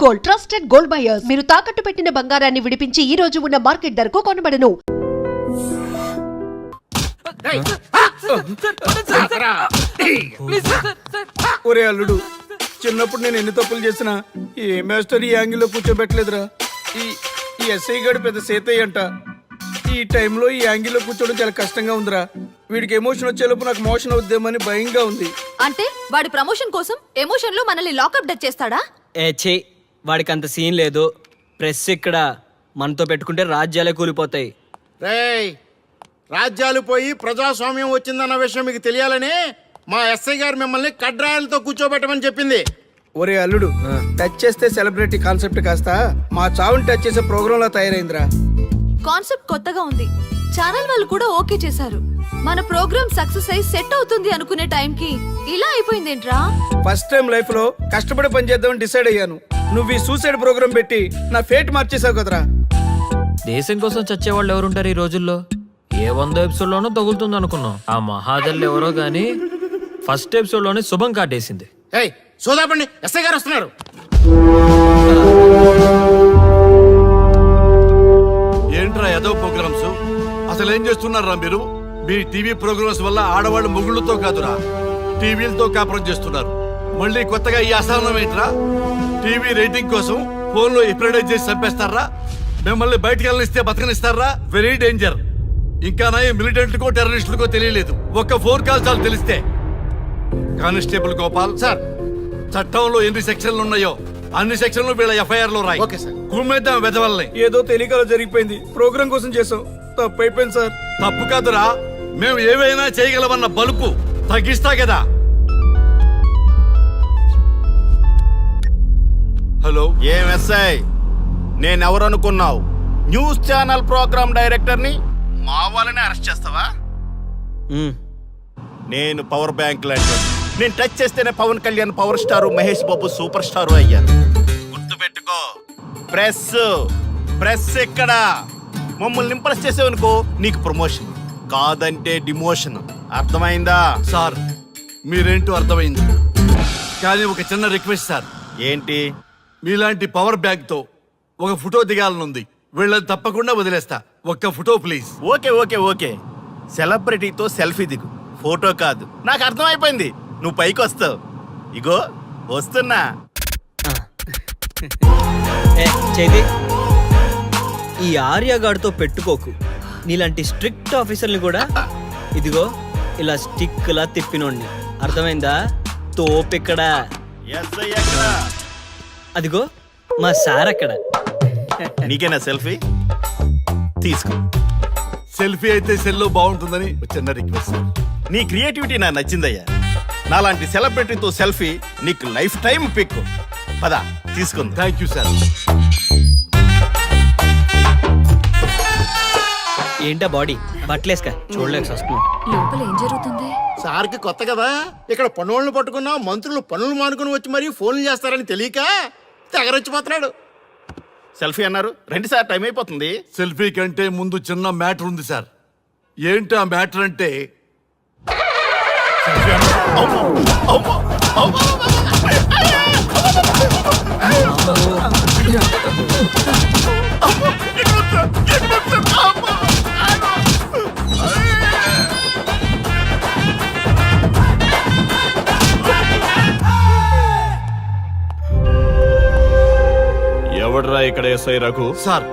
Gold, trusted gold buyers. మీరు తాకట్టు పెట్టిన బంగారాన్ని విడిపించి ఈ రోజు ఉన్న మార్కెట్ ధరకు కొనబడను. ఒరే అల్లుడు, చిన్నప్పుడు నేను ఎన్ని తప్పులు చేసినా ఏ మాస్టర్ ఈ యాంగిల్లో కూర్చోబెట్టలేదురా. ఈ ఎస్ఐ గడు పెద్ద సేతయ్య అంట. ఈ టైంలో ఈ యాంగిల్లో కూర్చోవడం చాలా కష్టంగా ఉందిరా. వీడికి ఎమోషన్ వచ్చేలోపు నాకు మోషన్ అవుద్దేమని భయంగా ఉంది. అంటే వాడి ప్రమోషన్ కోసం ఎమోషన్ లో మనల్ని లాకప్ డెత్ చేస్తాడా? ఛీ, వాడికి అంత సీన్ లేదు. ప్రెస్ ఇక్కడ మనతో పెట్టుకుంటే రాజ్యాలే కూలిపోతాయి. రేయ్, రాజ్యాలు పోయి ప్రజాస్వామ్యం వచ్చిందన్న విషయం మీకు తెలియాలని మా ఎస్ఐ గారు మిమ్మల్ని కడ్రాయలతో కూర్చోబెట్టమని చెప్పింది. ఒరే అల్లుడు, టచ్ చేస్తే సెలబ్రిటీ కాన్సెప్ట్ కాస్త మా చావుని టచ్ చేసే ప్రోగ్రామ్ లా తయారైందిరా. కాన్సెప్ట్ కొత్తగా ఉంది. ఛానల్ వాళ్ళు కూడా ఓకే చేశారు. మన ప్రోగ్రామ్ సక్సెస్ అయి సెట్ అవుతుంది అనుకునే టైంకి ఇలా అయిపోయిందేంట్రా? ఫస్ట్ టైం లైఫ్ లో కష్టపడి పని చేద్దామని డిసైడ్ అయ్యాను. నువ్వు ఈ సూసైడ్ ప్రోగ్రామ్ పెట్టి నా ఫేట్ మార్చేసావు కదరా. దేశం కోసం చచ్చేవాళ్ళు ఎవరుంటారు ఈ రోజుల్లో? ఏ 100 ఎపిసోడ్ లోనో తగులుతుంది అనుకున్నాం. ఆ మహాదల్ ఎవరో గానీ ఫస్ట్ ఎపిసోడ్ లోనే శుభం కాటేసింది. ఏయ్ సోదాపండి, ఎస్ఐ గారు వస్తున్నారు. ఏంట్రా ఏదో ప్రోగ్రామ్స్? అసలు ఏం చేస్తున్నారా మీరు? మీ టీవీ ప్రోగ్రామ్స్ వల్ల ఆడవాళ్ళు మొగుళ్ళతో కాదురా, టీవీలతో కాపురం చేస్తున్నారు. మళ్ళీ కొత్తగా ఈ అసహనం ఏంట్రా? టీవీ రేటింగ్ కోసం ఫోన్లో ఎప్రిడైజ్ చేసి చంపేస్తారా? మిమ్మల్ని బయటకు వెళ్ళనిస్తే బతకనిస్తారా? Very danger. ఇంకా నా మిలిటెంట్లకో టెర్రరిస్టులకో తెలియలేదు, ఒక్క ఫోన్ కాల్ చాలు తెలిస్తే. కానిస్టేబుల్ గోపాల్ సార్, చట్టంలో ఎన్ని సెక్షన్లు ఉన్నాయో అన్ని సెక్షన్లు వీళ్ళ ఎఫ్ఐఆర్ లో రాయి. Okay sir. కుమ్మేద్దాం వెదవల్ని. ఏదో తెలియకలో జరిగిపోయింది. ప్రోగ్రామ్ కోసం చేసాం, తప్పు అయిపోయింది సార్. తప్పు కాదురా, మేము ఏవైనా చేయగలమన్న బలుపు తగ్గిస్తా కదా. హలో, ఏం ఎస్ఐ, నేనెవరు అనుకున్నావు? న్యూస్ ఛానల్ ప్రోగ్రామ్ డైరెక్టర్ని. మా వాళ్ళని అరెస్ట్ చేస్తావా? నేను పవర్ బ్యాంక్ లాంటి. నేను టచ్ చేస్తేనే Pawan Kalyan power star, Mahesh Babu super star అయ్యారు. గుర్తుపెట్టుకో, ప్రెస్ ఇక్కడ మమ్మల్ని ఇంప్రెస్ చేసేవనుకో నీకు ప్రమోషన్, కాదంటే డిమోషన్. అర్థమైందా? సార్ మీరేంటో అర్థమైంది, కానీ ఒక చిన్న రిక్వెస్ట్ సార్. ఏంటి? మీలాంటి పవర్ బ్యాంక్ తో ఒక ఫోటో దిగాలనుంది. వీళ్ళని తప్పకుండా వదిలేస్తా, ఒక్క photo please. Okay okay okay, సెలబ్రిటీతో సెల్ఫీ దిగు, ఫోటో కాదు. నాకు అర్థమైపోయింది, నువ్వు పైకి వస్తావు. ఇగో వస్తున్నా. చేది, ఈ ఆర్యగాడితో పెట్టుకోకు. నీలాంటి స్ట్రిక్ట్ ఆఫీసర్ని కూడా ఇదిగో ఇలా స్టిక్ లా తిప్పినోడిని. అర్థమైందా? తోపిక్కడ. ఎస్ఐ ఎక్కడ? అదిగో మా సార్ అక్కడ. నీకేనా సెల్ఫీ? తీసుకో. సెల్ఫీ అయితే సెల్లో బాగుంటుందని ఒక చిన్న రిక్వెస్ట్ సార్. నీ క్రియేటివిటీ నాకు నచ్చిందయ్యా. నాలాంటి సెలబ్రిటీతో సెల్ఫీ నీకు లైఫ్ టైం పిక్. పద తీసుకుంది. Thank you sir. ఏంటా బాడీ బట్టలేసుక చూడలేక వస్తున్నాం. లోపల ఏం జరుగుతుంది? సార్కి కొత్త కదా, ఇక్కడ పనులను పట్టుకున్నా మంత్రులు పనులు మానుకుని వచ్చి మరీ ఫోన్లు చేస్తారని తెలియక తెగరొచ్చిపోతున్నాడు. సెల్ఫీ అన్నారు, రండి సార్, టైం అయిపోతుంది. సెల్ఫీ కంటే ముందు చిన్న మ్యాటర్ ఉంది సార్. ఏంటి ఆ మ్యాటర్ అంటే, ఎవడ్రా ఇక్కడ ఎస్ఐ రఘు? సార్.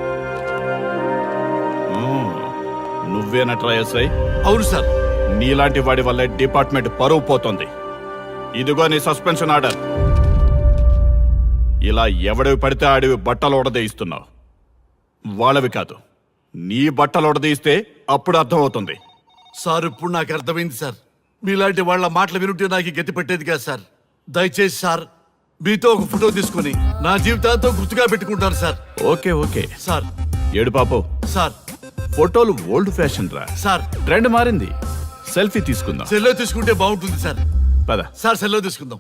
నువ్వేనట్రా ఎస్ఐ? అవును సార్. నీలాంటి వాడి వల్ల డిపార్ట్మెంట్ పరువు పోతుంది. ఇదిగో నీ సస్పెన్షన్ ఆర్డర్. ఇలా ఎవడివి పడితే ఆడివి బట్టలు ఉడదీయిస్తున్నావు. వాళ్ళవి కాదు, నీ బట్టలు ఉడదీయిస్తే అప్పుడు అర్థమవుతుంది. సార్ ఇప్పుడు నాకు అర్థమైంది సార్. మీలాంటి వాళ్ళ మాటలు వినుంటే నాకు గతి పెట్టేది కాదు సార్. దయచేసి సార్, మీతో ఒక ఫోటో తీసుకుని నా జీవితాంతో గుర్తుగా పెట్టుకుంటాను సార్. Okay okay sir. ఏడు పాపు సార్, ఫోటోలు ఓల్డ్ ఫ్యాషన్ రా సార్. ట్రెండ్ మారింది. సెల్ఫీ తీసుకుందాం. సెల్లో తీసుకుంటే బాగుంటుంది సార్. పద సార్, సెల్లో తీసుకుందాం.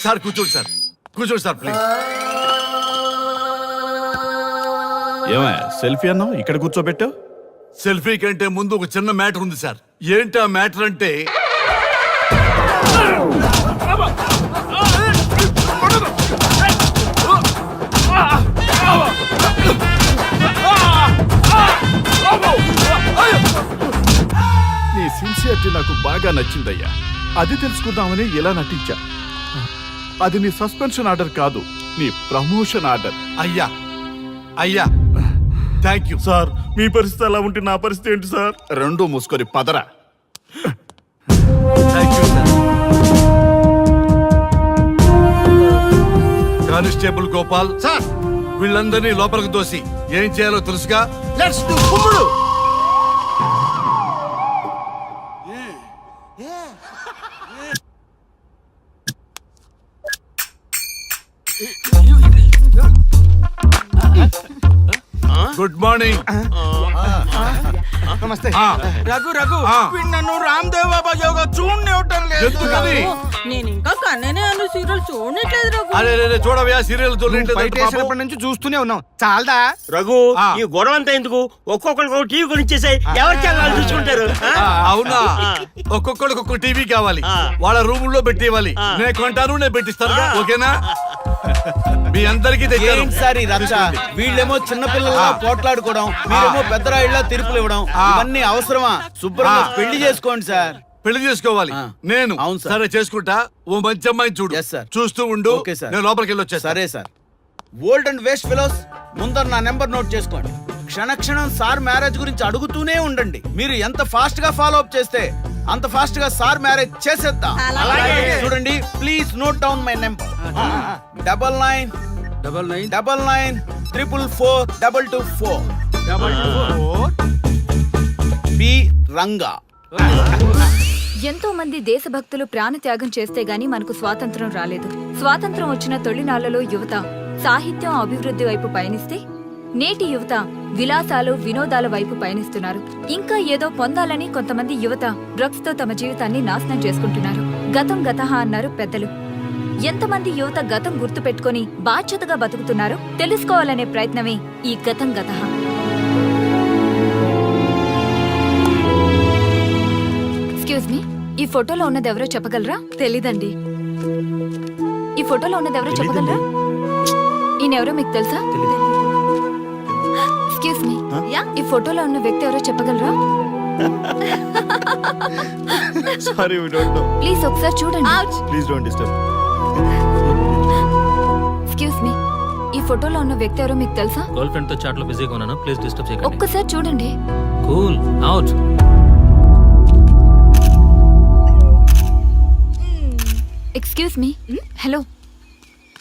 సార్ కూర్చోండి సార్, కూర్చోండి సార్ ప్లీజ్. ఏమయ్య సెల్ఫీ అన్నావు, ఇక్కడ కూర్చోబెట్టావు? సెల్ఫీ కంటే ముందు ఒక చిన్న మ్యాటర్ ఉంది సార్. ఏంటి ఆ మ్యాటర్ అంటే, బాగా నచ్చిందయ్యా. అది తెలుసుకుందామని ఇలా నటించా. అది నీ సస్పెన్షన్ ఆర్డర్ కాదు, నీ ప్రమోషన్ ఆర్డర్. అయ్యా అయ్యా థ్యాంక్ యూ సార్ మీ పరిస్థితి అలా ఉంటే నా పరిస్థితి ఏంటి సార్? రెండు మూసుకొని పదరా. Thank you sir. Constable Gopal sir వీళ్ళందరినీ లోపలికి దోసి ఏం చేయాలో తెలుసుగా. లెట్స్ డు కుమ్ముడు. Good morning. నమస్తే. రఘు రఘు ఆ. వీడు నన్ను రామ్దేవ్ బాబా యోగా చూడనివ్వటం లేదు. ఎందుకని? నేను ఇంకా కన్ననే అను సీరియల్ చూడట్లేదు రఘు. అరే రే, రే, చూడవయ్యా సీరియల్ బయట వేసినప్పటి నుంచి చూస్తూనే ఉన్నాం. చాలదా? రఘు ఆ. ఈ గొడవ అంతా ఎందుకు? ఒక్కొక్కరికి ఒక టీవీ కొనిచ్చేసాయి, ఎవరి ఛానల్ చూసుకుంటారు. ఆ? అవునా? ఒక్కొక్కడికి ఒక్కొక్క టీవీ కావాలి, ఆ. వాళ్ళ రూముల్లో పెట్టి ఇవ్వాలి. ఆ. నేను కొంటాను, నేను పెట్టిస్తాను. ఓకేనా? మీ అందరికీ తెచ్చాను. సారి రచ్చ వీళ్ళేమో చిన్నపిల్లల్లా పోట్లాడుకోవడం, మీరేమో పెద్దరాయిళ్ళ తీర్పులు ఇవ్వడం, ఇవన్నీ అవసరమా? శుభ్రంగా పెళ్లి చేసుకోండి సార్. పెళ్లి చేసుకోవాలి ఆ. నేను. అవును సార్. సరే చేసుకుంటా. ఓ మంచి అమ్మాయిని చూడు. Yes, sir. చూస్తూ ఉండు. Okay, sir. నేను లోపలికి వెళ్ళి వచ్చేస్తా. సరే sir. Old and waste fellows, ముందర నా నెంబర్ నోట్ చేసుకోండి. క్షణక్షణం సార్ మ్యారేజ్ గురించి అడుగుతూనే ఉండండి. మీరు ఎంత ఫాస్ట్ గా ఫాలో అప్ చేస్తే అంత ఫాస్ట్ గా సార్ మ్యారేజ్ చేసేద్దాం. చూడండి, please note down my number. 9999442224 P Ranga. ఎంతో మంది దేశభక్తులు ప్రాణత్యాగం చేస్తే గాని మనకు స్వాతంత్రం రాలేదు. స్వాతంత్రం వచ్చిన తొలినాళ్లలో యువత సాహిత్యం అభివృద్ధి వైపు పయనిస్తే నేటి యువత విలాసాలు వినోదాల వైపు పయనిస్తున్నారు. ఇంకా ఏదో పొందాలని కొంతమంది యువత డ్రగ్స్ తో తమ జీవితాన్ని నాశనం చేసుకుంటున్నారు. గతం గతహ అన్నారు పెద్దలు. ఎంతమంది యువత గతం గుర్తు పెట్టుకుని బాధ్యతగా బతుకుతున్నారో తెలుసుకోవాలనే ప్రయత్నమే ఈ గతం గతహ. ఎక్స్క్యూజ్ మీ, ఈ ఫోటోలో ఉన్నది ఎవరో చెప్పగలరా? తెలీదండి. ఈ ఫోటోలో ఉన్నది ఎవరో చెప్పగలరా? ఈయనెవరో మీకు తెలుసా? ఎక్స్క్యూజ్ మీ, ఈ ఫోటోలో ఉన్న వ్యక్తి ఎవరో చెప్పగలరా? Sorry we don't know. Please ఒకసారి చూడండి. Please don't disturb. Excuse me, ఈ ఫోటోలో ఉన్న వ్యక్తి ఎవరో మీకు తెలుసా? గర్ల్ ఫ్రెండ్ తో చాట్ లో బిజీగా ఉన్నాను, ప్లీజ్ డిస్టర్బ్ చేయకండి. ఒక్కసారి చూడండి. Cool out. Excuse me, hello,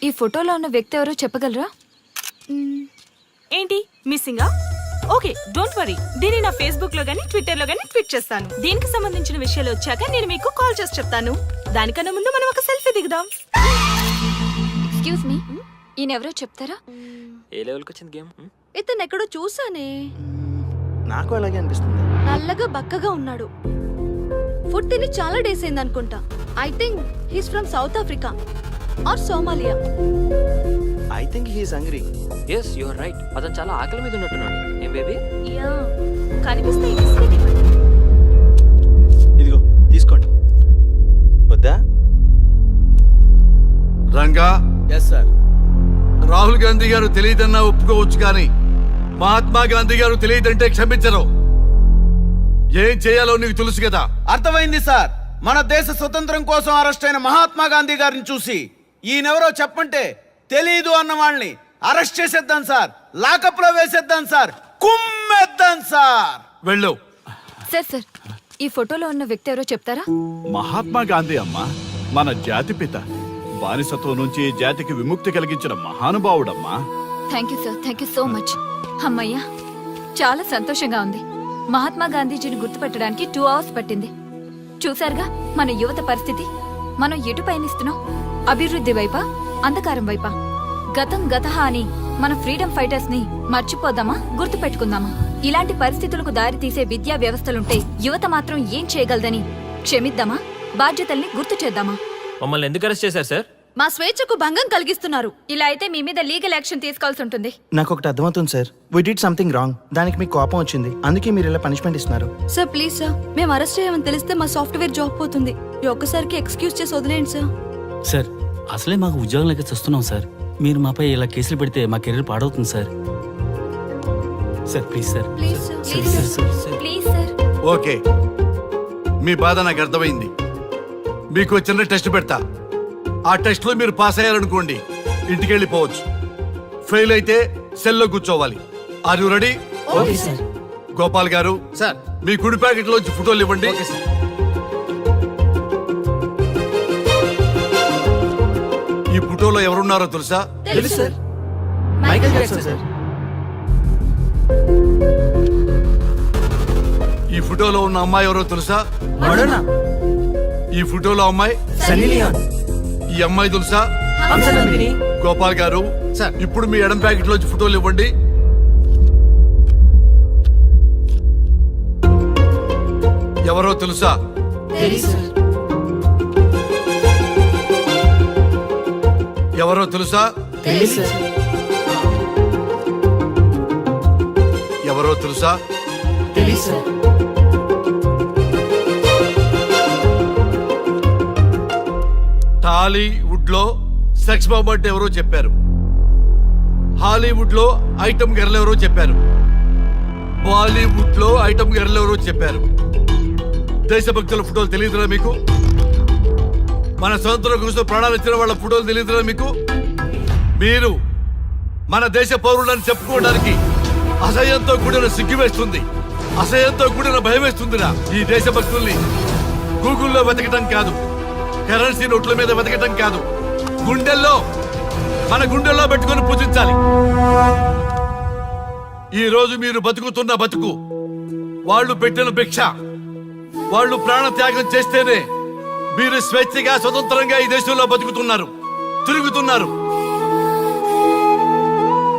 ఈ ఫోటోలో ఉన్న వ్యక్తి ఎవరో చెప్పగలరా? ఏంటి మిస్సింగా? Okay, don't worry. దీన్ని నా ఫేస్బుక్ లో గానీ ట్విట్టర్ లో గానీ ట్వీట్ చేస్తాను. దీనికి సంబంధించిన విషయాలు వచ్చాక నేను మీకు కాల్ చేసి చెప్తాను. దానికన్నా ముందు మనం ఒక సెల్ఫీ దిగుదాం. ఎక్స్క్యూజ్ మీ, ఈయన ఎవరో చెప్తారా? ఏ లెవెల్కి వచ్చింది గేమ్? ఇతను ఎక్కడో చూసానే. నాకు అలాగే అనిపిస్తుంది. నల్లగా బక్కగా ఉన్నాడు. ఫుడ్ తిని చాలా డేస్ అయింది అనుకుంటా. I think he's from South Africa or Somalia. I think he is hungry. Yes you are right. అతను చాలా ఆకలి మీద ఉన్నట్టున్నాడు. ఏం బేబీ? యా, కనిపిస్తే ఇదిగో తీసుకోండి. వద్దా? Ranga, yes sir. రాహుల్ గాంధీ గారు తెలియదన్నా ఒప్పుకోవచ్చు, కానీ మహాత్మా గాంధీ గారు తెలియదంటే క్షమించరు. ఏం చేయాలో నీకు తెలుసు కదా. అర్థమైంది సార్. మన దేశ స్వతంత్రం కోసం అరెస్ట్ అయిన మహాత్మా గాంధీ గారిని చూసి ఈయనెవరో చెప్పంటే తెలీదు అన్న వాళ్ళని అరెస్ట్ చేసేద్దాం సార్. లాకప్ లో వేసేద్దాం సార్. కుమ్మేద్దాం సార్. వెళ్ళు. సార్ సార్, ఈ ఫోటోలో ఉన్న వ్యక్తి ఎవరో చెప్తారా? మహాత్మా గాంధీ అమ్మ, మన జాతిపిత. బానిసత్వం నుంచి జాతికి విముక్తి కలిగించిన మహానుభావుడమ్మా. Thank you sir, thank you so much. అమ్మయ్యా, చాలా సంతోషంగా ఉంది. మహాత్మా గాంధీజీని గుర్తుపెట్టడానికి 2 hours పట్టింది. చూసారుగా మన యువత పరిస్థితి. మనం ఎటు పయనిస్తున్నాం? అభివృద్ధి వైపా, అంధకారం వైపా? గతం గతహ అని మన ఫ్రీడమ్ ఫైటర్స్ ని మర్చిపోదామా, గుర్తు పెట్టుకుందామా? ఇలాంటి పరిస్థితులకు దారి తీసే విద్యా వ్యవస్థలుంటే యువత మాత్రం ఏం చేయగలదని క్షమిద్దామా, బాధ్యతల్ని గుర్తు చేద్దామా? మమ్మల్ని ఎందుకు అరెస్ట్ చేశారు సార్? మా స్వేచ్ఛకు భంగం కలిగిస్తున్నారు. ఇలా అయితే మీ మీద లీగల్ యాక్షన్ తీసుకోవాల్సి ఉంటుంది. నాకు ఒకటి అర్థమవుతుంది sir. We did something wrong. దానికి మీకు కోపం వచ్చింది, అందుకే మీరు ఇలా పనిష్మెంట్ ఇస్తున్నారు. సార్ ప్లీజ్ సార్, మేము అరెస్ట్ చేయమని తెలిస్తే మా సాఫ్ట్వేర్ జాబ్ పోతుంది. ఈ ఒక్కసారికి ఎక్స్క్యూజ్ చేసి వదిలేండి సార్. సార్ అసలే మాకు ఉద్యోగం లేక చూస్తున్నాం సార్. మీరు మాపై ఇలా కేసులు పెడితే మా కెరీర్ పాడవుతుంది sir. Sir please sir. Please sir, please sir, please sir. Okay, మీ బాధ నాకు అర్థమైంది. మీకు చిన్న టెస్ట్ పెడతా. ఆ టెస్ట్లో మీరు పాస్ అయ్యారనుకోండి, ఇంటికి వెళ్ళిపోవచ్చు. ఫెయిల్ అయితే సెల్లో కూర్చోవాలి. Are you ready? గోపాల్ గారు, సార్. మీ కుడి ప్యాకెట్లోంచి ఫోటోలు ఇవ్వండి. ఈ ఫోటోలో ఎవరున్నారో తెలుసా? తెలుసు సార్, మైకేల్ జాక్సన్ సార్. ఈ ఫోటోలో ఉన్న అమ్మాయి ఎవరో తెలుసా? మడోనా. ఈ ఫోటోలో అమ్మాయి సన్నీ లియోన్. ఈ అమ్మాయి తెలుసా? హంసనందిని. గోపాల్ గారు, సార్. ఇప్పుడు మీ ఎడం ప్యాకెట్లోంచి ఫోటోలు ఇవ్వండి. ఎవరో తెలుసా? తెలుసు. ఎవరో తెలుసా? తెలుసు. ఎవరో తెలుసా? తెలుసు. టాలీవుడ్ లో సెక్స్ బాంబ్ అంటే ఎవరో చెప్పారు. హాలీవుడ్ లో ఐటమ్ గర్ల్ ఎవరో చెప్పారు. బాలీవుడ్ లో ఐటమ్ గర్ల్ ఎవరో చెప్పారు. దేశభక్తుల ఫోటోలు తెలియదురా మీకు? మన స్వతంత్రం కోసం ప్రాణాలు ఇచ్చిన వాళ్ళ ఫోటోలు తెలియదురా మీకు? మీరు మన దేశ పౌరులని చెప్పుకోవడానికి అసహ్యంతో కూడిన సిగ్గు వేస్తుంది, అసహ్యంతో కూడిన భయం వేస్తుందిరా. ఈ దేశభక్తుల్ని గూగుల్లో వెతకటం కాదు, కరెన్సీ నోట్ల మీద వెతకటం కాదు, గుండెల్లో, మన గుండెల్లో పెట్టుకొని పూజించాలి. ఈ రోజు మీరు బతుకుతున్న బతుకు వాళ్ళు పెట్టిన భిక్ష. వాళ్ళు ప్రాణ త్యాగం చేస్తేనే మీరు స్వేచ్ఛగా స్వతంత్రంగా ఈ దేశంలో బతుకుతున్నారు, తిరుగుతున్నారు.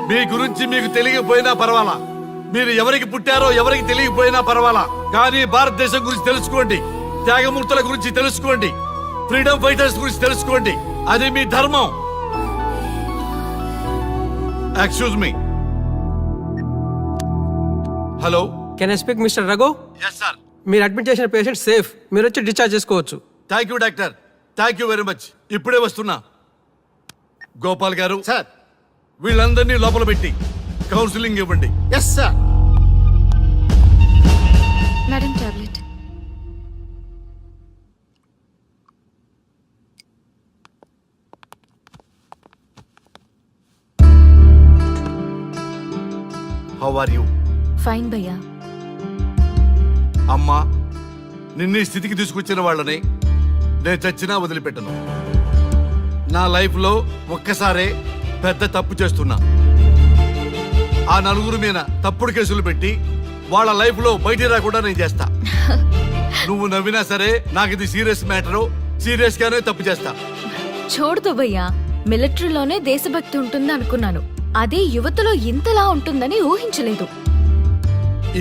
మీ గురించి మీకు తెలియకపోయినా పర్వాలా, మీరు ఎవరికి పుట్టారో ఎవరికి తెలియకపోయినా పర్వాలా, కానీ భారతదేశం గురించి తెలుసుకోండి, త్యాగమూర్తుల గురించి తెలుసుకోండి, ఫ్రీడమ్ ఫైటర్స్ గురించి తెలుసుకోండి. అది మీ ధర్మం. Excuse me. Hello, can I speak mister Raghu? Yes sir. మీరు అడ్మిట్ చేసిన పేషెంట్ సేఫ్, మీరు వచ్చి డిశ్చార్జ్ చేసుకోవచ్చు. Thank you doctor, thank you very much. ఇప్పుడే వస్తున్నా. గోపాల్ గారు, సార్. వీళ్ళందరినీ లోపల పెట్టి కౌన్సిలింగ్ ఇవ్వండి. Yes sir. Madam tablet. How are you? Fine భయ్యా. అమ్మా, నిన్ను ఈ స్థితికి తీసుకొచ్చిన వాళ్ళని నేను చచ్చినా వదిలిపెట్టను. నా లైఫ్లో ఒక్కసారే పెద్ద తప్పు చేస్తున్నా. ఆ నలుగురు మీద తప్పుడు కేసులు పెట్టి వాళ్ళ లైఫ్లో బయటికి రాకుండా నేను చేస్తా. నువ్వు నవ్వినా సరే నాకు ఇది సీరియస్ మ్యాటరు, సీరియస్ గానే తప్పు చేస్తా. చూడదు భయ్యా, మిలిటరీలోనే దేశభక్తి ఉంటుంది అనుకున్నాను, అదే యువతలో ఇంతలా ఉంటుందని ఊహించలేదు.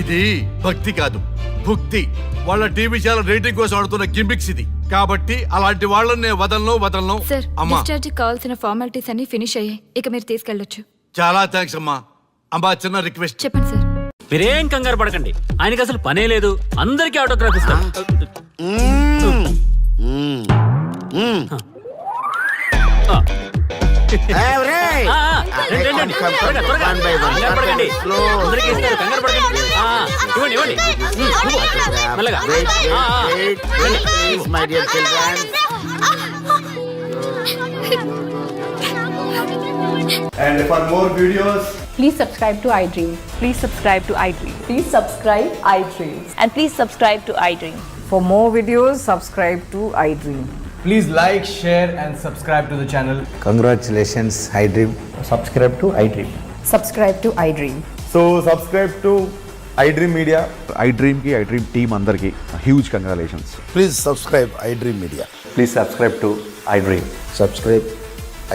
ఇది భక్తి కాదు, భుక్తి. వాళ్ళ టీవీ ఛానల్ రేటింగ్ కోసం ఆడుతున్న గిమిక్స్ ఇది. కాబట్టి అలాంటి వాళ్ళని నేను వదలను. సార్, అమ్మా, డిశ్చార్జ్ కావాల్సిన ఫార్మాలిటీస్ అన్ని ఫినిష్ అయ్యాయి, ఇక మీరు తీసుకెళ్ళొచ్చు. చాలా థ్యాంక్స్ అమ్మా. అమ్మా, చిన్న రిక్వెస్ట్. చెప్పండి సార్. మీరేం కంగారు పడకండి, ఆయనకి అసలు పనే లేదు, అందరికీ ఆటోగ్రాఫ్ ఇస్తాం. And for more videos, Please subscribe to iDream. Please subscribe to iDream. Please subscribe iDream. And please subscribe to iDream. For more videos, subscribe to iDream. please like, share and subscribe to the channel. Congratulations, iDream. Subscribe to iDream. Subscribe to iDream. So subscribe to iDream Media. iDream ki iDream team andarki huge congratulations. Please subscribe iDream media. Please subscribe to iDream. Subscribe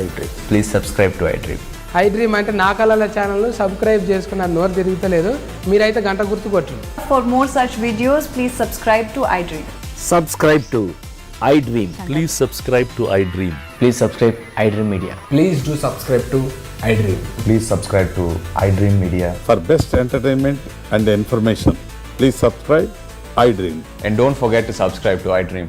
iDream. Please subscribe to iDream. iDream అంటే నా కళల channel subscribe చేసుకున్న నోరు తిరుగుతలేదు, మీరైతే గంట గుర్తు కొట్టండి. For more such videos, please subscribe to iDream. Subscribe to iDream. Please subscribe to iDream. Please subscribe iDream Media. Please do subscribe to iDream. Please subscribe to iDream Media. For best entertainment and information, please subscribe iDream. And don't forget to subscribe to iDream.